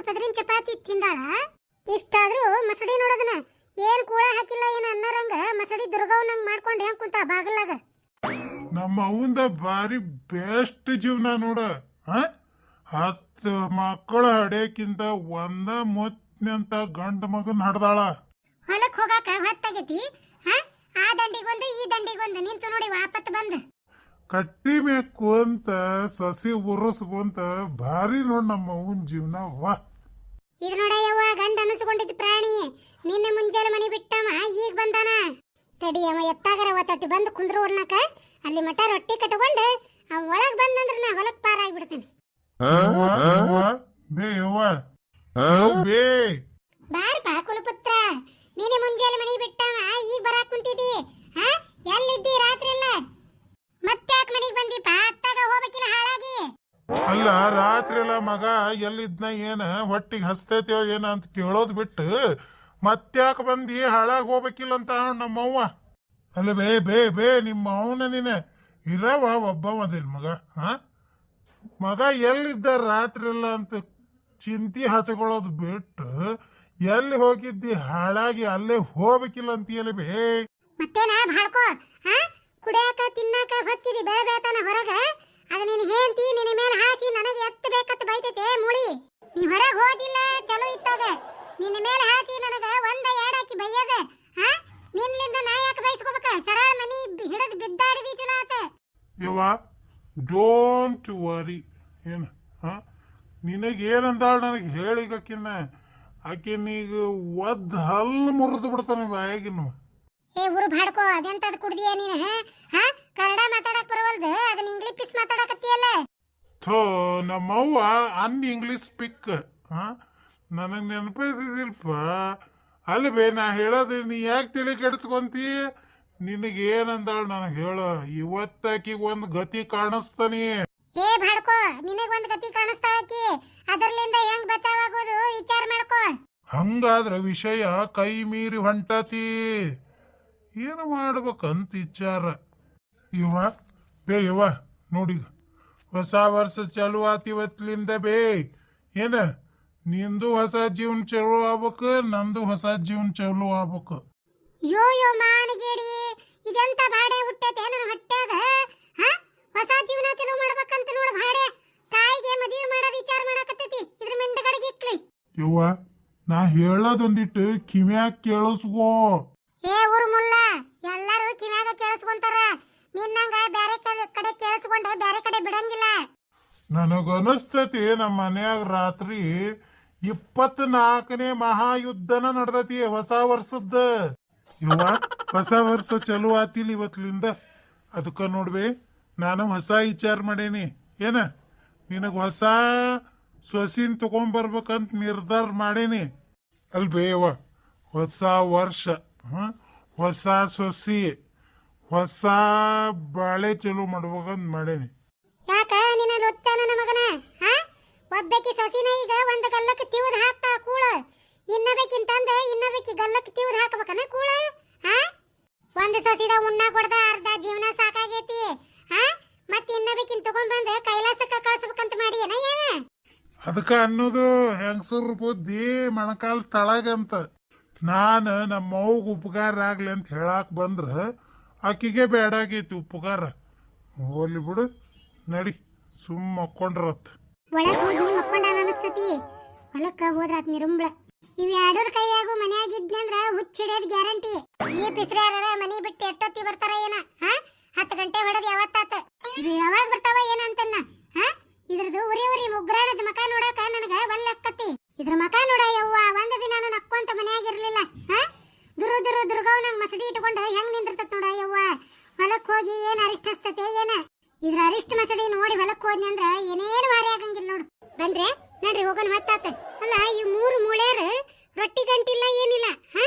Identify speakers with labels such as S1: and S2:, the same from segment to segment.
S1: ಪದರಿನ ಚಪಾತಿ ತಿಂದಾಳ. ಇಷ್ಟಾದ್ರೂ ಮಸಡಿ ನೋಡೋದನ ಏನ್ ಕೂಳ ಹಾಕಿಲ್ಲ ಏನ ಅನ್ನರಂಗ ಮಸಡಿ ದುರ್ಗವ್ನಂಗ್ ಮಾಡ್ಕೊಂಡು ಹೆಂಗ್ ಕುಂತ ಬಾಗಲಾಗ.
S2: ನಮ್ಮ ಅವಂದ ಬಾರಿ ಬೆಸ್ಟ್ ಜೀವನ ನೋಡ. 10 ಮಕ್ಕಳು ಹಡಿಯಕ್ಕಿಂತ ಒಂದ ಮುತ್ನಂತ ಗಂಡ ಮಗನ್ ಹಡ್ದಾಳ.
S1: ಹೊಲಕ್ ಹೋಗಾಕ ಹೊತ್ತಾಗೈತಿ. ಆ ದಂಡಿಗೊಂದು ಈ ದಂಡಿಗೊಂದು ನಿಂತು ನೋಡಿ ವಾಪತ್ ಬಂದ್
S2: ಕಟ್ಟಿ ಬೇಕು ಅಂತ ಸಸಿ ಉರ್ಸ್ಕೊಂತ ಭಾರಿ ನೋಡ್ ನಮ್ಮ ಅವನ್ ಜೀವನ. ವಾ
S1: ಇದು ನೋಡ ಯವ್ವ ಗಂಡ ಅನಿಸ್ಕೊಂಡಿದ್ದ ಪ್ರಾಣಿ ನಿನ್ನೆ ಮುಂಜಾನೆ ಮನಿ ಬಿಟ್ಟವ ಈಗ ಬಂದಾನ. ತಡಿ ಅವ ಎತ್ತಾಗರ ಒತ್ತಟ್ಟಿ ಬಂದು ಕುಂದ್ರು ಉಣ್ಣಾಕ ಅಲ್ಲಿ ಮಠ ರೊಟ್ಟಿ ಕಟ್ಕೊಂಡು ಅವ ಒಳಗ್ ಬಂದಂದ್ರ ನಾ ಹೊಲಕ್ ಪಾರಾಗ್ಬಿಡ್ತೇನೆ.
S2: ಬೇ ಯವ್ವ ಬೇ
S1: ಬಾರಪ್ಪ ಕುಲಪುತ್ರ, ನಿನ್ನೆ ಮುಂಜಾನೆ ಮನಿ ಬಿಟ್ಟವ ಈಗ ಬರಾಕ್ ಕುಂತಿದಿ. ಎಲ್ಲಿದ್ದಿ ರಾತ್ರಿ ಎಲ್ಲ ಮತ್ತ್ಯಾಕ್ ಮನಿಗ್ ಬಂದಿಪ್ಪ? ಅತ್ತಾಗ ಹೋಗ್ಬೇಕಿಲ್ಲ ಹಾಳಾಗಿ.
S2: ಅಲ್ಲ ರಾತ್ರಿ ಎಲ್ಲ ಮಗ ಎಲ್ಲಿದ್ನ ಏನ ಹೊಟ್ಟಿಗೆ ಹಸ್ತೈತೋ ಏನ ಅಂತ ಕೇಳೋದ್ ಬಿಟ್ಟು ಮತ್ತ್ಯಾಕ ಬಂದಿ ಹಾಳಾಗಿ ಹೋಗ್ಬೇಕಿಲ್ಲ ಅಂತ ನಮ್ಮವ್ವ. ಅಲ್ಲ ಬೇ ಬೇ ಬೇ ನಿಮ್ಮ ಅವನ ನೀನ ಇರವ ಒಬ್ಬವದಿಲ್ ಮಗ. ಮಗ ಎಲ್ಲಿದ್ದ ರಾತ್ರಿ ಎಲ್ಲ ಅಂತ ಚಿಂತಿ ಹಚ್ಕೊಳ್ಳೋದು ಬಿಟ್ಟು ಎಲ್ಲಿ ಹೋಗಿದ್ದಿ ಹಾಳಾಗಿ ಅಲ್ಲೇ ಹೋಗ್ಬೇಕಿಲ್ಲ ಅಂತೀಯಲ್ಲ ಬೇ.
S1: ಮತ್ತೇನ ಭಾಡ್ಕೋ ಕುಡಿಯಾಕ ತಿನ್ನಾಕ ಹೊಕ್ಕಿದಿ ಬೆಳೆ ಬೆಳತಾನ ಹೊರಗ. ಅದ ನಿನ್ ಹೇಂತಿ ನಿನ್ನ ಮೇಲೆ ಹಾಸಿ ನನಗೆ ಎತ್ತ ಬೇಕತ್ತ ಬೈತೈತೆ ಮೂಳಿ. ನೀ ಹೊರಗೆ ಹೋದಿಲ್ಲ ಚಲೋ ಇತ್ತಾಗ ನಿನ್ನ ಮೇಲೆ ಹಾಸಿ ನನಗ ಒಂದ ಎರಡಾಕಿ ಬೈಯದ. ನಿನ್ಲಿಂದ ನಾ ಯಾಕೆ ಬೈಸ್ಕೋಬೇಕ? ಸರಳ ಮನಿ ಹಿಡಿದು ಬಿದ್ದಾಡಿದಿ ಚಲೋ ಆತ.
S2: ಯವ್ವ ಡೋಂಟ್ ವರಿ. ಏನು ನಿನಗೇನಂದಾಳ ನನಗೆ ಹೇಳಿಗಕ್ಕಿನ್ನ ಆಕಿನೀಗ ಒದ್ದು ಹಲ್ಲು ಮುರಿದು ಬಿಡ್ತಾನೆ ಬಾಯಾಗಿನ್ನು.
S1: ಏ ಊರು ಭಾಡ್ಕೋ ಅದೆಂತದ್ ಕುಡ್ದಿಯ ನೀನು? ಕನ್ನಡ ಮಾತಾಡಕ್ ಬರವಲ್ದು ಅದನ್ನ ಇಂಗ್ಲಿಷ್ ಪಿಸ್ ಮಾತಾಡಕತ್ತೀಯಲ್ಲ.
S2: ಥೋ ನಮ್ಮವ್ವ ಇಂಗ್ಲಿಷ್ ಸ್ಪಿಕ್. ನನಗೆ ನೆನಪಿದಿಲ್ಪ. ಅಲ್ಲಿ ಬೇ ನಾ ಹೇಳೋದು ನೀ ಯಾಕೆ ತಲೆ ಕೆಡಿಸ್ಕೊಂತಿ? ನಿನಗೇನಂದಾಳ ನನಗೆ ಹೇಳೋ. ಇವತ್ತಾಕಿಗೆ ಒಂದು ಗತಿ ಕಾಣಿಸ್ತಾನೆ.
S1: ಏ ಭಾಡ್ಕೋ ನಿನಗೊಂದು ಗತಿ ಕಾಣಿಸ್ತಾಳಕಿ, ಅದರ್ಲಿಂದ ಹೆಂಗ್ ಬಚಾವಾಗೋದು ವಿಚಾರ ಮಾಡ್ಕೋ.
S2: ಹಂಗಾದ್ರ ವಿಷಯ ಕೈ ಮೀರಿ ಹೊಂಟತಿ. ಏನು ಮಾಡ್ಬೇಕಂತ ವಿಚಾರ. ಯವ್ವ ನೋಡಿ ಹೊಸ ವರ್ಷ ಚಾಲು ಆತಿವತ್ಲಿಂದ ಬೇ. ಏನ ನಿಂದು ಹೊಸ ಜೀವನ ಚಲೋ ಆಗ್ಬೇಕು, ನಂದು ಹೊಸ ಜೀವನ ಚಲೋ ಆಗ್ಬೇಕು.
S1: ಯೋ ಯೋ ಮಾನಗೇಡಿ ಇದೆಂತ ಬಾಡೆ ಹುಟ್ಟೈತೆ ನನ್ನ ಹೊಟ್ಟ್ಯಾಗ. ಹೊಸ ಜೀವನ ಚಲೋ ಮಾಡ್ಬೇಕಂತ ನೋಡ ಬಾಡೆ. ತಾಯಿಗೆ ಮದುವೆ ಮಾಡೋದು ವಿಚಾರ ಮಾಡಕತ್ತೈತಿ ಇದ್ರ ಮಿಂಡಗಡಿಗೆ ಇಕ್ಲಿ.
S2: ಯವ್ವ ನಾ ಹೇಳೋದೊಂದಿಟ್ಟು ಕಿವ್ಯಾಗ ಕೇಳಿಸ್ಕೋ.
S1: ಏ ಊರು ಮುಲ್ಲ ಎಲ್ಲಾರು ಕಿವ್ಯಾಗ ಕೇಳಿಸ್ಕೊಂತಾರ. ನಿನ್ನಂಗ ಬ್ಯಾರೆ ಕಡೆ ಕೇಳಿಸ್ಕೊಂಡೆ ಬ್ಯಾರೆ ಕಡೆ ಬಿಡಂಗಿಲ್ಲ.
S2: ನನಗನಸ್ತತಿ ನಮ್ಮ ಮನ್ಯಾಗ ರಾತ್ರಿ 24ನೇ ಮಹಾಯುದ್ಧನ ನಡ್ದತಿ ಹೊಸ ವರ್ಷದ. ಇವ ಹೊಸ ವರ್ಷ ಚಲೋ ಆತಿಲ್ ಇವತ್ಲಿಂದ. ಅದಕ್ಕ ನೋಡ್ಬೇ ನಾನು ಹೊಸ ವಿಚಾರ ಮಾಡೇನಿ. ಏನ ನಿನಗ ಹೊಸ ಸೊಸಿನ್ ತಗೊಂಡ್ಬರ್ಬೇಕಂತ ನಿರ್ಧಾರ ಮಾಡೇನಿ ಅಲ್ಬೇವ. ಹೊಸ ವರ್ಷ ಹೊಸ ಸೊಸಿ ಹೊಸ ಬಾಳೆ ಚಲೋ ಮಾಡ್ಬೇಕಂತ ಮಾಡೇನಿ.
S1: ಯಾಕ ನಿನ್ನ ರೊಚ್ಚ ನನ್ನ ಮಗನ? ಒಬ್ಬಕಿ ಸೊಸಿನ ಈಗ ಒಂದು ಗಲ್ಲಕ್ಕೆ ತಿವ್ದು ಹಾಕ್ತಾಳ ಕೂಳ. ಇನ್ನೊಬ್ಬಕಿಂತಂದ ಇನ್ನೊಬ್ಬಕಿ ಗಲ್ಲಕ್ಕೆ ತಿವ್ದು ಹಾಕಬೇಕನ ಕೂಳ? ಒಂದು ಸೊಸಿದ ಉಣ್ಣ ಕೊಡ್ದ ಅರ್ಧ ಜೀವನ ಸಾಕಾಗೈತಿ. ಮತ್ ಇನ್ನೊಬ್ಬಕಿನ್ ತಗೊಂಡ್ಬಂದ ಕೈಲಾಸಕ್ಕ ಕಳ್ಸ್ಬೇಕಂತ ಮಾಡಿ ಏನ ಏನ?
S2: ಅದಕ್ಕ ಅನ್ನೋದು ಹೆಂಗಸೂರ್ ಬುದ್ಧಿ ಮಣಕಾಲ್ ತಳಗಂತ. ನಾನು ನಮ್ಮವ್ಗ ಉಪಕಾರ ಆಗ್ಲಿ ಅಂತ ಹೇಳಾಕ್ ಬಂದ್ರ ಆಕಿಗೆ ಬೇಡಾಗೈತಿ ಉಪಕಾರ. ಹೋಗ್ಲಿ ಬಿಡು ನಡಿ ಸುಮ್ಮ ಮಕ್ಕೊಂಡ್ರತ್.
S1: ಒಳಗ್ ಹೋಗಿ ಮಕ್ಕೊಂಡಾನ ಅನಸ್ತತಿ. ಹೊಲಕ್ಕ ಹೋದ್ರಾತ್ ನಿರುಂಬ್ಳ. ಇವ್ ಎರಡೂರ್ ಕೈಯಾಗು ಮನ್ಯಾಗಿದ್ನಂದ್ರ ಹುಚ್ಚಿಡಿಯೋದ್ ಗ್ಯಾರಂಟಿ. ಈ ಪಿಸ್ರ್ಯಾರ ಮನಿ ಬಿಟ್ಟು ಎಷ್ಟೊತ್ತಿ ಬರ್ತಾರ ಏನ? 10 ಗಂಟೆ ಹೊಡೆದ್ ಯಾವತ್ತಾತ? ಇದು ಯಾವಾಗ ಬರ್ತಾವ ಏನ ಅಂತನ್ನ? ಇದ್ರದ್ದು ಉರಿ ಉರಿ ಮುಗ್ರಾಣದ ಮಕ ನೋಡಾಕ ನನಗ ಒಲ್ಲಕ್ಕತಿ. ಇದ್ರ ಮಕ ನೋಡ ಯವ್ವ ಒಂದ್ ದಿನ ನಕ್ಕೊಂತ ಮನ್ಯಾಗಿರ್ಲಿಲ್ಲ. ದುರ್ಗವ್ನಂಗ್ ಮಸಡಿ ಇಟ್ಕೊಂಡ ಹೆಂಗ್ ನಿಂದಿರ್ತತ್ ನೋಡ ಯವ್ವ. ಹೊಲಕ್ ಹೋಗಿ ಏನ್ ಅರಿಷ್ಟ ಹಸ್ತತೆ ಏನ? ಇದ್ರ ಅರಿಷ್ಟ ಮಸಡಿ ನೋಡಿ ಹೊಲಕ್ ಹೋದ್ನಿ ಅಂದ್ರ ಏನೇನು ಮಾರಿ ಆಗಂಗಿಲ್ಲ ನೋಡು. ಬಂದ್ರೆ ನಡ್ರಿ ಹೋಗೋಣ ಹೊತ್ತಾತ. ಅಲ್ಲ ಈ 3 ಮೂಳ್ಯಾರ ರೊಟ್ಟಿ ಗಂಟಿಲ್ಲ ಏನಿಲ್ಲ.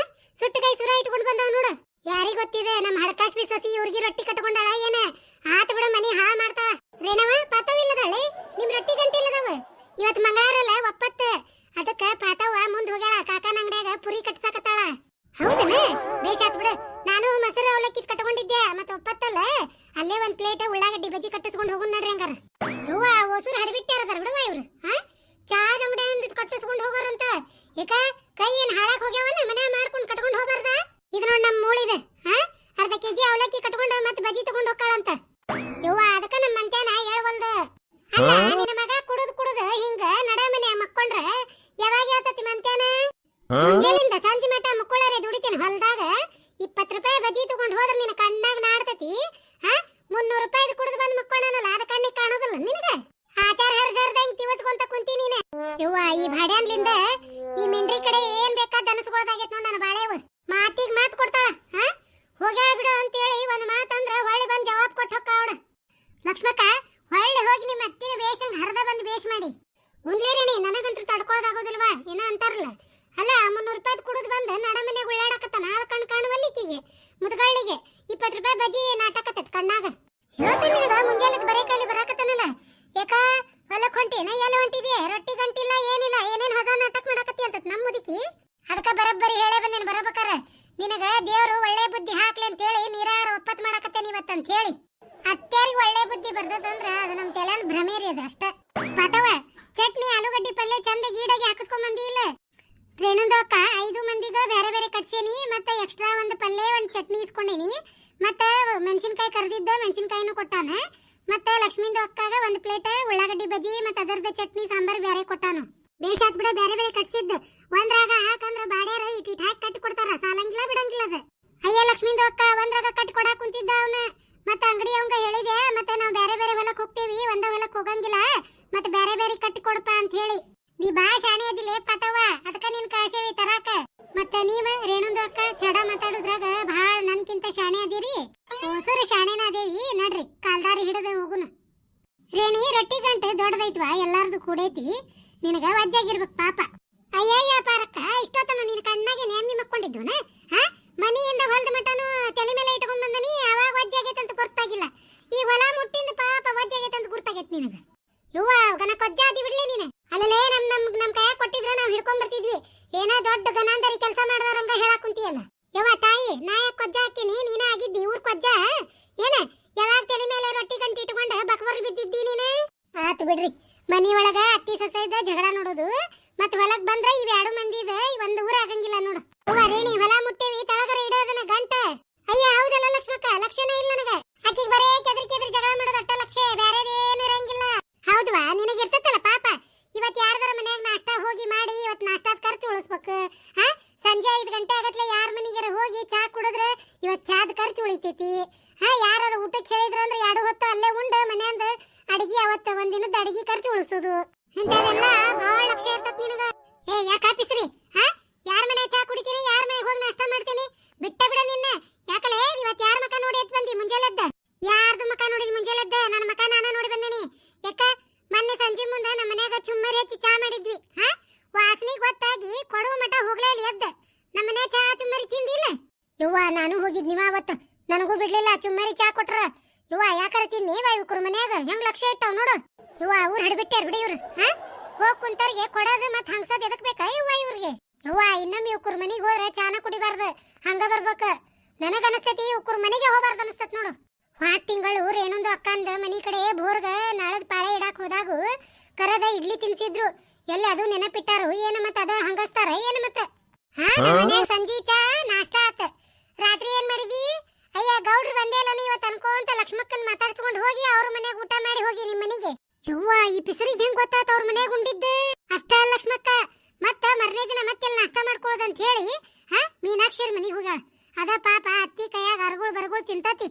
S1: ಸುಟ್ಟಕಾಯಿ ಸುರ ಇಟ್ಕೊಂಡ್ ಬಂದಾವ್ ನೋಡು. ಯಾರಿಗ ಗೊತ್ತಿದೆ ನಮ್ಮ ಹಡಕಾಶ್ಮಿ ಸಸಿ ಇವ್ರಿಗೆ ರೊಟ್ಟಿ ಕಟ್ಕೊಂಡಾಳ ಏನ? ಆತ ಬಿಡ ಮನಿ ಹಾಳ ಮಾಡ್ತಾಳ. ರೇಣವ ಪಾತವಿಲ್ಲದಾಳೆ ನಿಮ್ ರೊಟ್ಟಿ ಗಂಟಿಲ್ಲದವ. ಇವತ್ ಮಂಗಳಾರಲ್ಲ ಒಪ್ಪತ್ತ. ಅದಕ್ಕ ಪಾತವ್ವ ಮುಂದ್ ಹೋಗ್ಯಾಳ ಕಾಕನ ಅಂಗಡ್ಯಾಗ ಪುರಿ ಕಟ್ಸಾಕತ್ತಾಳ. ಹೌದನ? ಬೇಷಾತ್ ಬಿಡು. ನಾನು ಮೊಸರು ಅವಲಕ್ಕಿ ಕಟ್ಕೊಂಡಿದ್ದೆ ಮತ್ತ ಒಪ್ಪತ್ತಲ್ಲ. ಅಲ್ಲೇ ಒಂದ್ ಪ್ಲೇಟ್ ಉಳ್ಳಾಗಡ್ಡಿ ಬಜ್ಜಿ ಕಟ್ಟಿಸ್ಕೊಂಡು ಹೋಗುನ್ ನಡ್ರಿ ಹಂಗಾರ. ಹೂವ ಹೊಸೂರು ಹಡಬಿಟ್ಟಾರದಾರ ಬಿಡುವ ಇವ್ರು. ಚಾದ ಅಂಗಡಿ ಕಟ್ಟಿಸ್ಕೊಂಡು ಹೋಗ ನೋಡ್ ನಮ್ ಮೂಳಿದೆ ಅರ್ಧ ಕೆಜಿ ಅವಲಕ್ಕಿ ಕಟ್ಕೊಂಡು ಮತ್ತೆ ಬಜಿ ತಗೊಂಡ್ ಹೋಗ್ತಾಳಂತ ಯವ್ವ ಅದಕ್ಕ ನಮ್ಮ ಮಂತ್ಯಾನ ಹೇಳ್ವಲ್ದ ಅಲ್ಲ ನಿನ್ನ ಮಗ ಕುಡುದು ಹಿಂಗ ನಡ ಮನೆ ಮಕ್ಕೊಂಡ್ರ ಯಾವಾಗ ಹೇಳ್ತತಿ ಮಂತ್ಯಾನ ಮುಂಜಾನಿಂದ ಸಂಜೆ ಮಟ ಮಕ್ಕಳಾರೆ ದುಡಿತೇನೆ ಹೊಲ್ದಾಗ 20 ರೂಪಾಯಿ ಬಜಿ ತಗೊಂಡ್ ಹೋದ್ರ ನಿನ್ನ ಕಣ್ಣಾಗ ನಾಡ್ತತಿ 300 ರೂಪಾಯಿ ಕುಡಿದು ಬಂದ್ ಮಕ್ಕೊಂಡನಲ್ಲ ಅದ ಕಣ್ಣಿಗೆ ಕಾಣೋದಿಲ್ಲ ನಿನಗ ಆಚಾರ ಹರಿದಾರ್ದಂಗ್ ತಿವಸ್ಕೊಂತ ಕುಂತಿ ನೀನ ಯವ್ವ ಈ ಭಾಡ್ಯಾನ್ಲಿಂದ ಈ ಮಿಂಡ್ರಿ ಕಡೆ ಏನ್ ಬೇಕಾದ ದನಸ್ಕೊಳದಾಗೈತ್ ನೋಡ್ ನನ್ನ ಬಾಳೆವ ಮಾತಿಗೆ ಮಾತು ಕೊಡ್ತಾಳ ಹೋಗ್ಯಾಳ ಬಿಡು ಅಂತೇಳಿ ಒಂದ್ ಮಾತಂದ್ರ ಹೊಳ್ಳಿ ಬಂದ್ ಜವಾಬ್ ಕೊಟ್ಟು ಹೊಕ್ಕಾವಡ ಲಕ್ಷ್ಮಕ್ಕ ಹೊಳ್ಳಿ ಹೋಗಿ ನಿಮ್ಮ ಅತ್ತಿನ ಬೇಷಂಗ್ ಹರದ ಬಂದ್ ಬೇಷ್ ಮಾಡಿ ಮುಂದ್ಲೇರೇಣಿ ನನಗಂತೂ ತಡ್ಕೊಳ್ಳೋದಾಗೋದಿಲ್ವಾ ಏನ ಅಂತಾರಲ್ಲ ಅಲ್ಲ 300 ರೂಪಾಯಿ ಕುಡಿದು ಬಂದು ನಡಮನೆ ಉಳ್ಳಾಡಕತ್ತಾನ ಅದ ಕಣ್ ಕಾಣುವಲ್ಲಿಕ್ಕಿಗೆ ಮುದ್ಗಳಿಗೆ 20 ರೂಪಾಯಿ ಬಜಿ ನಾಟಕತ್ತೈತ್ ಕಣ್ಣಾಗ ಹೇಳ್ತೀನಿ ನಿನಗ ಮುಂಜಾನೆ ಬರೇ ಕೈಲಿ ಬರಾಕತ್ತಾನಲ್ಲ ಯಾಕ ಹೊಲಕ್ ಹೊಂಟೇನ ಎಲ್ಲ ಹೊಂಟಿದ್ಯೆ ರೊಟ್ಟಿ ಗಂಟಿಲ್ಲ ಏನಿಲ್ಲ ಏನೇನ್ ಹೊಸ ನಾಟಕ ಮಾಡಕತ್ತಿ ಅಂತ ನಮ್ಮ ಮುದುಕಿ ಅದಕ್ಕ ಬರಬ್ಬರಿ ಹೇಳೇ ಬಂದೇನ್ ಬರಬೇಕಾರ ನಿನಗ ದೇವ್ರು ಒಳ್ಳೆ ಬುದ್ಧಿ ಹಾಕ್ಲಿ ಅಂತ ಹೇಳಿ ನೀರಾರ ಒಪ್ಪತ್ ಮಾಡಕತ್ತೇನಿ ಇವತ್ತಂತ ಹೇಳಿ ಅತ್ಯಾರಿಗೆ ಒಳ್ಳೆ ಬುದ್ಧಿ ಬರ್ದದಂದ್ರ ಅದು ನಮ್ ತೆಲನ್ ಭ್ರಮೇರಿ ಅದ ಅಷ್ಟ ಪಾತವ ಚಟ್ನಿ ಆಲೂಗಡ್ಡಿ ಪಲ್ಯ ಚಂದ ಗೀಡಾಗಿ ಹಾಕಿಸ್ಕೊಂಡ್ ಬಂದಿ ಇಲ್ಲ ರೇಣುಂದು ಅಕ್ಕ 5 ಮಂದಿಗ ಬೇರೆ ಬೇರೆ ಕಟ್ಸೇನಿ ಮತ್ತೆ ಎಕ್ಸ್ಟ್ರಾ ಒಂದು ಪಲ್ಯ ಒಂದು ಚಟ್ನಿ ಇಸ್ಕೊಂಡೇನಿ ಮತ್ತೆ ಮೆಣಸಿನಕಾಯಿ ಕರ್ದಿದ್ದ ಮೆಣಸಿನಕಾಯಿನೂ ಕೊಟ್ಟಾನ ಮತ್ತೆ ಲಕ್ಷ್ಮಿಂದು ಅಕ್ಕಾಗ ಒಂದು ಪ್ಲೇಟ್ ಉಳ್ಳಾಗಡ್ಡಿ ಬಜಿ ಮತ್ತೆ ಅದರದ ಚಟ್ನಿ ಸಾಂಬಾರ್ ಬೇರೆ ಕೊಟ್ಟಾನು ಬೇಷ್ ಆತ್ ಬಿಡ ಬೇರೆ ಬೇರೆ ಕಟ್ಸಿದ್ದ ಒಂದ್ರಾಗ ಹಾಕಂದ್ರ ಬಾಡ್ಯಾರ ಇಟ್ ಹಾಕಿ ಕಟ್ಟಿ ಕೊಡ್ತಾರ ಸಾಲಂಗಿಲ್ಲ ಬಿಡಂಗಿಲ್ಲ ಅದ ಅಯ್ಯ ಲಕ್ಷ್ಮಿಂದು ಅಕ್ಕ ಒಂದ್ರಾಗ ಕಟ್ಟಿ ಕೊಡಾಕ್ ಕುಂತಿದ್ದ ಅವನ ಮತ್ತೆ ಅಂಗಡಿ ಅವಂಗ ಹೇಳಿದೆ ಮತ್ತೆ ನಾವು ಬೇರೆ ಬೇರೆ ಹೊಲಕ್ ಹೋಗ್ತೇವಿ ಒಂದ ಹೊಲಕ್ ಹೋಗಂಗಿಲ್ಲ ಮತ್ತೆ ಬೇರೆ ಬೇರೆ ಕಟ್ಟಿ ಕೊಡಪ್ಪ ಅಂತ ಹೇಳಿ ನೀ ಬಾ ಶಾಣೆ ಅದಿಲ್ಲ ಪತವ ಅದಕ್ಕ ನಿನ್ ಕಳ್ಸೇವಿ ತರಾಕ ಮತ್ತೆ ನೀವ ರೇಣುಂದು ಅಕ್ಕ ಚಡ ಮಾತಾಡುದ್ರಾಗ ಬಹಳ ನನ್ಕಿಂತ ಶಾಣೆ ಅದಿರಿ ಹೊಸರು ಶಾಣೆನ ಅದೇವಿ ನಡ್ರಿ ಕಾಲ್ದಾರಿ ಹಿಡದ ಹೋಗುನ ರೇಣಿ ರೊಟ್ಟಿ ಗಂಟೆ ದೊಡ್ಡದೈತ್ವಾ ಎಲ್ಲಾರ್ದು ಕೂಡೈತಿ ನಿನಗ ವಜ್ಜಾಗಿರ್ಬೇಕು ಪಾಪ ಅಯ್ಯಯ್ಯ ಪಾರಕ್ಕ ಇಷ್ಟೊತ್ತನ ನಿನ್ ಕಣ್ಣಾಗೆ ನೇಮಿ ಮಕ್ಕೊಂಡಿದ್ವನ ಮನಿಯಿಂದ ಹೊಲ್ದ ಮಟನು ತಲೆ ಮೇಲೆ ಇಟ್ಕೊಂಡ್ ಬಂದನಿ ಅವಾಗ ವಜ್ಜಾಗೈತೆ ಅಂತ ಗೊತ್ತಾಗಿಲ್ಲ ಈ ಹೊಲ ಮುಟ್ಟಿಂದ ಪಾಪ ವಜ್ಜಾಗೈತೆ ಅಂತ ಗುರ್ತಾಗೈತಿ ನಿನಗ ಯವ್ವ ಗನ ಕೊಜ್ಜಾದಿ ಬಿಡ್ಲಿ ನೀನೆ ಅಲ್ಲಲೇ ನಮ್ ಕೈಯಾಗ ಕೊಟ್ಟಿದ್ರ ನಾವ್ ಹಿಡ್ಕೊಂಡ್ ಬರ್ತಿದ್ವಿ ಏನೋ ದೊಡ್ಡ ಗನಾಂದರಿ ಕೆಲಸ ಮಾಡ್ದಾರಂಗ ಹೇಳಾಕ್ ಕುಂತಿಯಲ್ಲ ಯವ್ವ ತಾಯಿ ನಾ ಯಾಕೆ ಕೊಜ್ಜ ಹಾಕಿನಿ ನೀನ ಆಗಿದ್ದಿ ಊರ್ ಕೊಜ್ಜ ಏನ ಯಾವಾಗ ತಲೆ ಮೇಲೆ ರೊಟ್ಟಿ ಗಂಟಿ ಇಟ್ಕೊಂಡ ಬಕ್ವರ್ ಬಿದ್ದಿದ್ದಿ ನೀನ ಆತು ಬಿಡ್ರಿ ಮನಿ ಒಳಗ ಅತ್ತಿ ಸೊಸೆದ ಜಗಳ ನೋಡೋದು ಮತ್ ಹೊಲಕ್ ಬಂದ್ರ ಇವ್ 2 ಮಂದಿದ ಒಂದ್ ಊರ ಆಗಂಗಿಲ್ಲ ನೋಡು ಅವ್ವ ರೇಣಿ ಹೊಲ ಮುಟ್ಟೇವಿ ತಳಗರ ಇಡೋದನ್ನ ಗಂಟ ಅಯ್ಯ ಹೌದಲ್ಲ ಲಕ್ಷ್ಮಕ್ಕ ಲಕ್ಷಣ ಇಲ್ಲ ನನಗ ಆಕಿಗ್ ಬರೇ ಕೆದರಿ ಜಗಳ ಮಾಡೋದು ಅಟ್ಟ ಲಕ್ಷ ಬೇರೆದೇನು ಇರಂಗಿಲ್ಲ ಹೌದವಾ ನಿನಗೆ ಇರ್ತೈತಲ್ಲ ಪಾಪ ಇವತ್ ಯಾರ್ದಾರ ಮನ್ಯಾಗ ನಾಷ್ಟಾ ಹೋಗಿ ಮಾಡಿ ಇವತ್ ನಾಷ್ಟಾದ ಖರ್ಚು ಉಳಿಸ್ಬೇಕು ಸಂಜೆ 5 ಗಂಟೆ ಆಗತ್ಲೆ ಯಾರ ಮನಿಗಾರ ಹೋಗಿ ಚಾ ಕುಡಿದ್ರೆ ಇವತ್ ಚಾದ ಖರ್ಚು ಉಳಿತೈತಿ ಯಾರು ಊಟಕ್ಕೆ ಹೇಳಿದ್ರ ಅಂದ್ರೆ 2 ಹೊತ್ತು ಅಲ್ಲೇ ಉಂಡ ಮನ್ಯಾಂದ ಅಡಿಗೆ ಅವತ್ತ ಒಂದಿನದ ಅಡಿಗೆ ಖರ್ಚು ಉಳಿಸೋದು ಇಂಥದೆಲ್ಲ ಬಹಳ ಲಕ್ಷ ಇರ್ತತ್ ನಿನಗ ಯಾಕೆ ಹಾಪಿಸ್ರಿ ಯಾರ ಮನೆ ಚಾ ಕುಡಿತೀನಿ ಯಾರ ಮನೆಗೆ ಹೋಗಿ ನಾಷ್ಟಾ ಮಾಡ್ತೀನಿ ಬಿಟ್ಟ ಬಿಡ ನಿನ್ನ ಯಾಕಲೇ ಇವತ್ ಯಾರ ಮಕ ನೋಡಿ ಎತ್ ಬಂದಿ ಮುಂಜಾನೆದ್ದ ಯಾರ್ದು ಮಕ ನೋಡಿ ಮುಂಜಾನೆದ್ದ ನನ್ನ ಮಕ ನಾನ ನೋಡಿ ಬಂದೇನಿ ಯಾಕ ಮೊನ್ನೆ ಸಂಜೆ ಮುಂದೆ ನಮ್ಮ ಮನ್ಯಾಗ ಚುಮ್ಮರಿ ಹಚ್ಚಿ ಚಾ ಮಾಡಿದ್ವಿ ವಾಸನಿಗೆ ಗೊತ್ತಾಗಿ ಕೊಡುವ ಮಠ ಹೋಗ್ಲೇ ಇಲ್ಲ ಎದ್ದ ನಮ್ಮ ಮನೆ ಚಾ ಚುಮ್ಮರಿ ತಿಂದಿಲ್ಲ ಯವ್ವ ನಾನು ಹೋಗಿದ್ನಿವ ಅವತ್ತ ನನಗೂ ಬಿಡ್ಲಿಲ್ಲ ಚುಮ್ಮರಿ ಚಾ ಕೊಟ್ರ ಯವ್ವ ಯಾಕಾರ ತಿನ್ನಿ ಇವ್ರ ಮನ್ಯಾಗ ಹೆಂಗ್ ಲಕ್ಷ ಇಟ್ಟಾವ್ ನೋಡು ಯವ್ವ ಊರ್ ಹಿಡ್ಬಿಟ್ಟಾರ ಬಿಡಿ ಇವ್ರು ಹೋಗ್ ಕುಂತವ್ರಿಗೆ ಕೊಡೋದು ಮತ್ ಹಂಗ್ಸದ್ ಎದಕ್ ಬೇಕಾ ಯವ್ವ ಇವ್ರಿಗೆ ಯವ್ವ ಇನ್ನೊಮ್ಮೆ ಇವ್ರ ಮನಿಗ್ ಹೋದ್ರೆ ಚಾನ ಕುಡಿಬಾರ್ದು ಹಂಗ ಬರ್ಬೇಕ ನನಗ ಅನಸ್ತತಿ ಇವ್ರ ಮನೆಗೆ ಹೋಗ್ಬಾರ್ದು ಅನಸ್ತತ್ ನೋಡು ವಾಟ್ ತಿಂಗಳು ರೇಣುಂದು ಅಕ್ಕಂದ ಮನಿ ಕಡೆ ಬೋರ್ಗ ನಾಳದ ಪಾಳೆ ಇಡಾಕ್ ಹೋದಾಗು ಕರದ ಇಡ್ಲಿ ತಿನ್ಸಿದ್ರು ಎಲ್ಲ ಅದು ನೆನಪಿಟ್ಟಾರು ಏನ ಮತ್ತ ಅದ ಹಂಗಸ್ತಾರ ಏನ ಮತ್ತ ಸಂಜಿ ಚಾ ನಾಷ್ಟಾ ಆತ ರಾತ್ರಿ ಏನ್ ಮಾಡಿದಿ ಅಯ್ಯ ಗೌಡ್ರು ಬಂದೇ ಇಲ್ಲ ಇವತ್ತು ಅನ್ಕೋಂತ ಲಕ್ಷ್ಮಕ್ಕನ್ ಮಾತಾಡ್ಸ್ಕೊಂಡು ಹೋಗಿ ಅವ್ರ ಮನೆಯಾಗ ಊಟ ಮಾಡಿ ಹೋಗಿ ನಿಮ್ ಮನೆಗೆ ಯವ್ವ ಈ ಪಿಸರಿಗೆ ಹೆಂಗ್ ಗೊತ್ತಾತ ಅವ್ರ ಮನೆಯಾಗ ಉಂಡಿದ್ದೆ ಅಷ್ಟ ಲಕ್ಷ್ಮಕ್ಕ ಮತ್ತ ಮರನೇ ದಿನ ಮತ್ತೆ ನಾಷ್ಟಾ ಮಾಡ್ಕೊಳ್ಳೋದಂತ ಹೇಳಿ ಮೀನಾಕ್ಷಿಯರ್ ಮನೆಗೆ ಹೋಗ್ಯಾಳ ಅದ ಪಾಪ ಅತ್ತಿ ಕೈಯಾಗ ಅರ್ಗುಳು ಬರಗುಳು ತಿಂತತಿ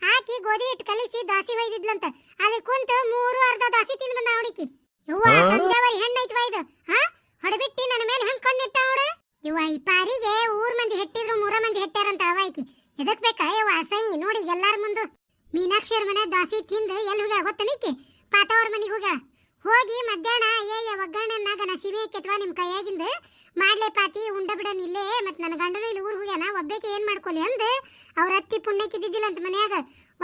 S1: ಹಾಕಿ ಗೋಧಿ ಹಿಟ್ಟು ಕಲಿಸಿ ದಾಸಿ ಒಯ್ದಿದ್ಲಂತ ಅಲ್ಲಿ ಕುಂತ 3 ಅರ್ಧ ದಾಸಿ ತಿನ್ ಬಂದ ಹುಡುಕಿ ಯವ್ವ ತಂಜಾವರಿ ಹೆಣ್ಣೈತ್ವ ಇದು ಹೊಡಬಿಟ್ಟಿ ನನ್ನ ಮೇಲೆ ಹೆಂಗ್ ಕಣ್ಣಿಟ್ಟ ಅವಳ ಯವ್ವ ಈ ಪಾರಿಗೆ ಊರ್ ಮಂದಿ ಹೆಟ್ಟಿದ್ರು 3 ಮಂದಿ ಹೆಟ್ಟಾರಂತ ಅಳವಾಯ್ಕಿ ಎದಕ್ ಬೇಕಾ ಯವ್ವ ಸಹಿ ನೋಡಿ ಎಲ್ಲಾರ ಮುಂದು ಮೀನಾಕ್ಷಿಯರ್ ಮನೆ ದಾಸಿ ತಿಂದು ಎಲ್ಲಿ ಹೋಗ್ಯಾಳ ಗೊತ್ತನಿಕ್ಕಿ ಪಾತವ್ರ ಮನೆಗೆ ಹೋಗ್ಯಾಳ ಹೋಗಿ ಮಧ್ಯಾಹ್ನ ಒಗ್ಗರಣೆನಾಗ ನಾ ಶಿವೆ ಕೆತ್ವಾ ನಿಮ್ ಕೈಯಾಗಿಂದ ಮಾಡ್ಲೆ ಪಾತಿ ಉಂಡ ಬಿಡನ್ ಇಲ್ಲೇ ಮತ್ ನನ್ನ ಗಂಡನು ಇಲ್ಲಿ ಊರ್ ಹೋಗ್ಯಾನ ಒಬ್ಬೇಕೆ ಏನ್ ಮಾಡ್ಕೊಲಿ ಅಂದ ಅವ್ರ ಅತ್ತಿ ಪುಣ್ಯಕ್ಕಿದ್ದಿದ್ದಿಲ್ಲ ಅಂತ ಮನ್ಯಾಗ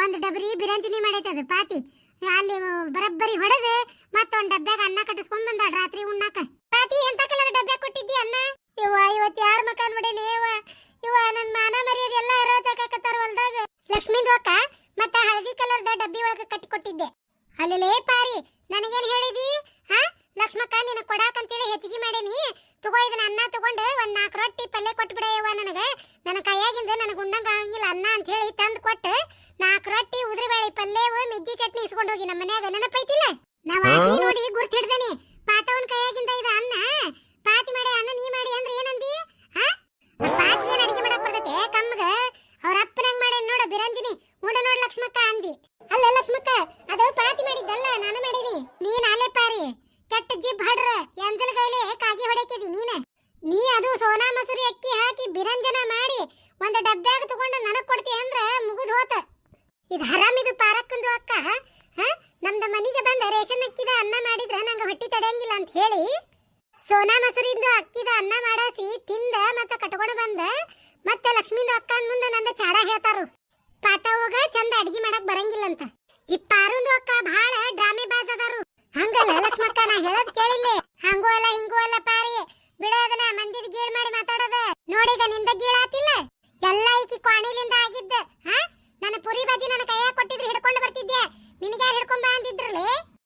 S1: ಒಂದ್ ಡಬರಿ ಬಿರಂಜನಿ ಮಾಡೈತದ ಪಾತಿ ಅಲ್ಲಿ ಬರಬ್ಬರಿ ಹೊಡೆದ ಮತ್ತೊಂದ್ ಡಬ್ಬ್ಯಾಗ ಅನ್ನ ಕಟ್ಟಿಸ್ಕೊಂಡ್ ಬಂದಾಳ ರಾತ್ರಿ ಉಣ್ಣಾಕ ಪಾತಿ ಎಂತ ಕಲರ್ ಡಬ್ಬೆ ಕೊಟ್ಟಿದ್ದಿ ಅನ್ನ ಇವ ಇವತ್ ಯಾರ ಮಕ ನೋಡೇನೆ ಇವ ನನ್ ಮಾನ ಮರ್ಯಾದೆ ಎಲ್ಲ ರಾಜಾಕತ್ತಾರ ಹೊಲ್ದಾಗ ಲಕ್ಷ್ಮೀದು ಅಕ್ಕ ಮತ್ತ ಹಳದಿ ಕಲರ್ದ ಡಬ್ಬಿ ಒಳಗ ಕಟ್ಟಿ ಕೊಟ್ಟಿದ್ದೆ ಅಲ್ಲೇ ಪಾರಿ ನನಗೇನ್ ಹೇಳಿದಿ ಲಕ್ಷ್ಮಕ್ಕ ನಿನಗೆ ಕೊಡಾಕಂತೇಳಿ ಹೆಚ್ಚಿಗೆ ಮಾಡೇನಿ. ತಗೋ ಇದನ್ನ ಅನ್ನ ತಗೊಂಡು ಒಂದ್ 4 ರೊಟ್ಟಿ ಪಲ್ಯ ಕೊಟ್ಟು ಬಿಡಯ್ಯವ್ವ ನನಗೆ. ನನ್ನ ಕೈಯಾಗಿಂದ ನನಗೆ ಉಣ್ಣಂಗ ಆಗಂಗಿಲ್ಲ ಅನ್ನ ಅಂತ ಹೇಳಿ ತಂದು ಕೊಟ್ಟು 4 ರೊಟ್ಟಿ ಉದ್ರಿಬೇಳೆ ಪಲ್ಯವು ಮಿಜ್ಜಿ ಚಟ್ನಿ ಇಸ್ಕೊಂಡು ಹೋಗಿ ನಮ್ಮ ಮನ್ಯಾಗ ನೆನಪೈತಿಲ್ಲ. ನಾವ್ ಆಸೆ ನೋಡಿ ಗುರ್ತು ಹಿಡ್ದೇನಿ. ಪಾತವನ್ ಕೈಯಾಗಿಂದ ಇದು ಅನ್ನ ಪಾತಿ ಮಾಡಿ ಅನ್ನ ನೀ ಮಾಡಿ ಅಂದ್ರೆ ಏನಂದಿ? ಪಾತಿ ಏನ್ ಅಡಿಗೆ ಮಾಡಕ್ ಬರ್ತೈತೆ ಕಮ್ಮಗ? ಅವ್ರ ಅಪ್ಪನಂಗ್ ಮಾಡೇನ್ ನೋಡ ಬಿರಂಜಿನಿ. ಉಂಡ ನೋಡ್ ಲಕ್ಷ್ಮಕ್ಕ ಅಂದಿ. ಅಲ್ಲ ಲಕ್ಷ್ಮಕ್ಕ, ಅದು ಪಾತಿ ಮಾಡಿದ್ದಲ್ಲ, ನಾನು ಮಾಡೀನಿ. ನೀನ್ ಅಲೆ ಪಾರಿ ಕೆಟ್ಟ ಜಿಬ್ ಹಡ್ರ ಎಂಜಲ್ ಗೈಲೆ ಕಾಗಿ ಹೊಡಕಿದಿ ನೀ ಅದು ಸೋನಾ ಮಸೂರಿ ಅಕ್ಕಿ ಹಾಕಿ ಬಿರಂಜನ ಮಾಡಿ ಒಂದ್ ಡಬ್ಬ್ಯಾಗ ತಗೊಂಡು ನನಗ್ ಕೊಡ್ತಿ ಅಂದ್ರ ಮುಗಿದ್ ಹೋತ. ಇದು ಹರಾಮಿದು ಪಾರಕ್ಕಂದು ಅಕ್ಕ. ನಮ್ದ ಮನಿಗೆ ಬಂದ ರೇಷನ್ ಅಕ್ಕಿದ ಅನ್ನ ಮಾಡಿದ್ರ ನಂಗ ಹೊಟ್ಟಿ ತಡೆಯಂಗಿಲ್ಲ ಅಂತ ಹೇಳಿ ಸೋನಾ ಮಸೂರಿಂದು ಅಕ್ಕಿದ ಅನ್ನ ಮಾಡಾಸಿ ತಿಂದ ಮತ್ತ ಕಟ್ಕೊಂಡು ಬಂದ ಮತ್ತೆ ಲಕ್ಷ್ಮಿಂದು ಅಕ್ಕನ ಮುಂದೆ ನಂದ ಚಾಡ ಹೇಳ್ತಾರು. ಪಾತವ್ಗ ಚಂದ ಅಡಿಗೆ ಮಾಡಕ್ ಬರಂಗಿಲ್ಲ ಅಂತ. ಈ ಪಾರುಂದು ಅಕ್ಕ ಬಹಳ ಡ್ರಾಮೆ ಬಾಜ್ ಅದಾರು. ಹಂಗಲ್ಲ ಲಕ್ಷ್ಮಕ್ಕ, ನಾ ಹೇಳೋದ್ ಕೇಳಿಲ್ಲ. ಹಂಗೂ ಅಲ್ಲ ಹಿಂಗೂ ಅಲ್ಲ ಪಾರಿ, ಬಿಡೋದನ್ನ ಮಂದಿದ ಗೀಳ್ ಮಾಡಿ ಮಾತಾಡೋದ. ನೋಡಿಗ ನಿಂದ ಗೀಳಾತಿಲ್ಲ, ಎಲ್ಲ ಈಕಿ ಕ್ವಾಣಿಲಿಂದ ಆಗಿದ್ದ. ನನ್ನ ಪುರಿ ಬಾಜಿ ನನ್ನ ಕೈಯಾಗ ಕೊಟ್ಟಿದ್ರೆ ಹಿಡ್ಕೊಂಡು ಬರ್ತಿದ್ದೆ. ನಿನಗೆ ಯಾರು ಹಿಡ್ಕೊಂಡ್ ಬಾ ಅಂದಿದ್ರಲ್ಲ?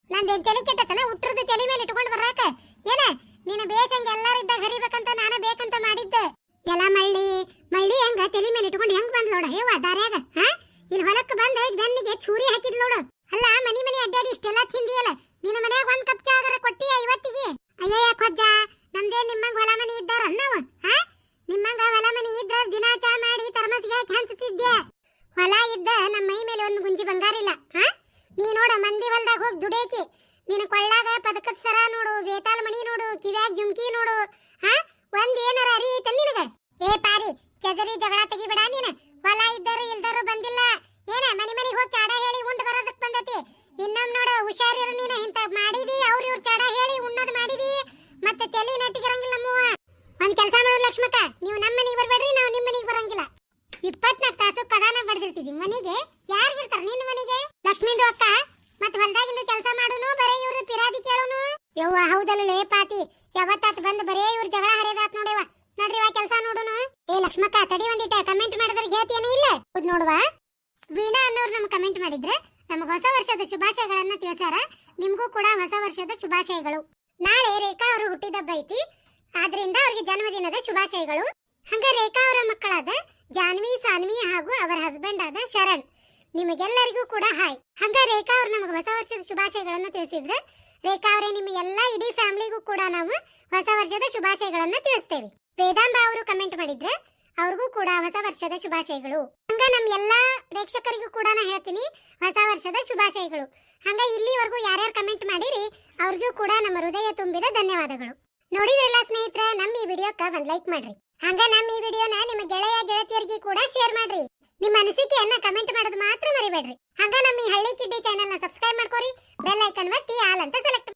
S1: ನಂದೇನ್ ತಲೆ ಕೆಟ್ಟತನ ಉಟ್ರದ ತಲೆ ಮೇಲೆ ಇಟ್ಕೊಂಡು ಬರಾಕ? ಏನ ನೀನ ಬೇಸಂಗ ಎಲ್ಲಾರಿದ್ದಾಗ ಹರಿಬೇಕಂತ ನಾನ ಬೇಕಂತ ಮಾಡಿದ್ದೆ. ಎಲ್ಲ ಮಳ್ಳಿ ಹಂಗ ತಲೆ ಮೇಲೆ ಇಟ್ಕೊಂಡು ಹೆಂಗ್ ಬಂದ್ ನೋಡ ಹೇವ ದಾರ್ಯಾಗ. ಇಲ್ಲಿ ಹೊಲಕ್ಕೆ ಬಂದ ಬೆನ್ನಿಗೆ ಚೂರಿ ಹಾಕಿದ್ ನೋಡು. ಅಲ್ಲ ಮನಿ ಅಡ್ಡಾಡಿ ಇಷ್ಟೆಲ್ಲ ತಿಂದಿಯಲ್ಲ, ನಿನ್ನ ಮನ್ಯಾಗ 1 ಕಪ್ ಚಾಗರ ಕೊಟ್ಟಿ ಇವತ್ತಿಗೆ? ಅಯ್ಯಯ್ಯ ಕೊಜ್ಜ, ನಮ್ದೇ ನಿಮ್ಮಂಗ ಹೊಲ ಮನಿ ಇದ್ದಾರ ನಾವು? ನಿಮ್ಮಂಗ ಹೊಲ ಮನಿ ಇದ್ರ ದಿನಾ ಚಾ ಮಾಡಿ ತರ್ಮಸಿಗೆ ಹಾಕಿ ಹಂಚುತ್ತಿದ್ದೆ. ಹೊಲ ಇದ್ದ ನಮ್ಮ ಮೈ ಮೇಲೆ ಒಂದು ಗುಂಜಿ ಬಂಗಾರ ಇಲ್ಲ. ನೀ ನೋಡ ಮಂದಿ ಹೊಲ್ದಾಗ ಹೋಗಿ ದುಡೇಕಿ. ನಿನ್ನ ಕೊಳ್ಳಾಗ ಪದಕದ ಸರ ನೋಡು, ಬೇತಾಲ್ ಮಣಿ ನೋಡು, ಕಿವ್ಯಾಗ ಜುಮ್ಕಿ ನೋಡು. ಒಂದ್ ಏನಾರ ಅರಿಯಿತ ನಿನಗ? ಏ ಪಾರಿ, ಕೆದರಿ ಜಗಳ ತೆಗಿಬೇಡ ನೀನ. ಹೊಲ ಇದ್ದರು ಇಲ್ದರು ಬಂದಿಲ್ಲ ಏನ ಮನಿಗೆ ಹೋಗಿ ಚಾಡ ಹೇಳಿ ಉಂಡ್ ಬರೋದಕ್ ಬಂದತಿ. ಇನ್ನೊಮ್ಮೆ ನೋಡು ಹುಷಾರಿರು ನೀನ. ಇಂತ ಮಾಡಿದಿ ಇವ್ರ ಚಾಡ ಹೇಳಿ ಉಣ್ಣದ್ ಮಾಡಿದಿ ಮತ್ತೆ ತಲೆ ನೆಟ್ಟಿಗಿರಂಗಿಲ್ಲ ನಮ್ಮವ್ವ. ಒಂದ್ ಕೆಲಸ ಮಾಡು ಲಕ್ಷ್ಮಕ್ಕ, ನೀವು ನಮ್ಮ ಮನೆಗೆ ಬರ್ಬೇಡ್ರಿ, ನಾವು ನಿಮ್ಮ ಮನೆಗೆ ಬರಂಗಿಲ್ಲ. 24 ತಾಸು ಕದಾನ ಬಡ್ದಿರ್ತಿದಿ ಮನೆಗೆ. ಯಾರು ಬಿಡ್ತಾರ ನಿನ್ನ ಮನೆಗೆ? ಲಕ್ಷ್ಮಿಂದು ಅಕ್ಕ ಮತ್ ಹೊಲ್ದಾಗಿಂದ ಕೆಲಸ ಮಾಡುನು, ಬರೇ ಇವ್ರ ಪಿರಾದಿ ಕೇಳುನು. ಯವ್ವ ಹೌದಲ್ಲೇ ಪಾತಿ, ಯಾವತ್ತಾತ್ ಬಂದ್ ಬರೇ ಇವ್ರ ಜಗಳ ಹರಿದಾತ್ ನೋಡಿವ. ನೋಡ್ರಿ ಕೆಲಸ ನೋಡುನು. ಏ ಲಕ್ಷ್ಮಕ್ಕ, ತಡಿ ಒಂದಿಟ ಕಮೆಂಟ್ ಮಾಡಿದ್ರೆ ಹೇಳ್ತೇನೆ ಇಲ್ಲ? ಹೌದ್ ನೋಡುವ. ವೀಣಾ ಅನ್ನೋರು ನಮ್ಗೆ ಕಮೆಂಟ್ ಮಾಡಿದ್ರೆ ನಮಗ ಹೊಸ ವರ್ಷದ ಶುಭಾಶಯಗಳನ್ನ ತಿಳಿಸಾರ. ನಿಮ್ಗೂ ಕೂಡ ಹೊಸ ವರ್ಷದ ಶುಭಾಶಯಗಳು. ನಾಳೆ ರೇಖಾ ಅವರು ಹುಟ್ಟಿದಬ್ಬ ಐತಿ, ಆದ್ರಿಂದ ಅವ್ರಿಗೆ ಜನ್ಮದಿನದ ಶುಭಾಶಯಗಳು. ಹಂಗ ರೇಖಾ ಅವರ ಮಕ್ಕಳಾದ ಜಾನ್ವಿ, ಸಾನ್ವಿ ಹಾಗೂ ಅವರ ಹಸ್ಬೆಂಡ್ ಆದ ಶರಣ್, ನಿಮಗೆಲ್ಲರಿಗೂ ಕೂಡ ಹಾಯ್. ಹಂಗ ರೇಖಾ ಅವ್ರು ನಮಗೆ ಹೊಸ ವರ್ಷದ ಶುಭಾಶಯಗಳನ್ನ ತಿಳಿಸಿದ್ರೆ, ರೇಖಾ ಅವರೇ ನಿಮ್ಮ ಎಲ್ಲ ಇಡೀ ಫ್ಯಾಮಿಲಿಗೂ ಕೂಡ ನಾವು ಹೊಸ ವರ್ಷದ ಶುಭಾಶಯಗಳನ್ನ ತಿಳಿಸ್ತೇವೆ. ವೇದಾಂಬ ಅವರು ಕಮೆಂಟ್ ಮಾಡಿದ್ರೆ ಅವ್ರಿಗೂ ಕೂಡ ಹೊಸ ವರ್ಷದ ಶುಭಾಶಯಗಳು. ಹಂಗ ನಮ್ಮ ಎಲ್ಲಾ ಪ್ರೇಕ್ಷಕರಿಗೂ ಕೂಡ ನಾ ಹೇಳ್ತೀನಿ ಹೊಸ ವರ್ಷದ ಶುಭಾಶಯಗಳು. ಹಂಗ ಇಲ್ಲಿವರೆಗೂ ಯಾರ್ಯಾರು ಕಮೆಂಟ್ ಮಾಡಿರಿ ಅವ್ರಿಗೂ ಕೂಡ ನಮ್ಮ ಹೃದಯ ತುಂಬಿದ ಧನ್ಯವಾದಗಳು. ನೋಡಿದ್ರಲ್ಲ ಸ್ನೇಹಿತರೆ, ನಮ್ಮ ಈ ವಿಡಿಯೋಕ್ಕ ಒಂದ್ ಲೈಕ್ ಮಾಡ್ರಿ. ಹಂಗ ನಮ್ಮ ಈ ವಿಡಿಯೋನ ನಿಮ್ಮ ಗೆಳೆಯ ಗೆಳತಿಯರಿಗೆ ಕೂಡ ಶೇರ್ ಮಾಡ್ರಿ. ನಿಮ್ಮ ಅನಿಸಿಕೆಯನ್ನ ಕಮೆಂಟ್ ಮಾಡೋದು ಮಾತ್ರ ಮರಿಬೇಡ್ರಿ. ಹಂಗ ನಮ್ಮ ಈ ಹಳ್ಳಿ ಕಿಡ್ಡಿ ಚಾನೆಲ್ ನ ಸಬ್ಸ್ಕ್ರೈಬ್ ಮಾಡ್ಕೊರಿ. ಬೆಲ್ ಐಕನ್ ಒತ್ತಿ ಆಲ್ ಅಂತ ಸೆಲೆಕ್ಟ್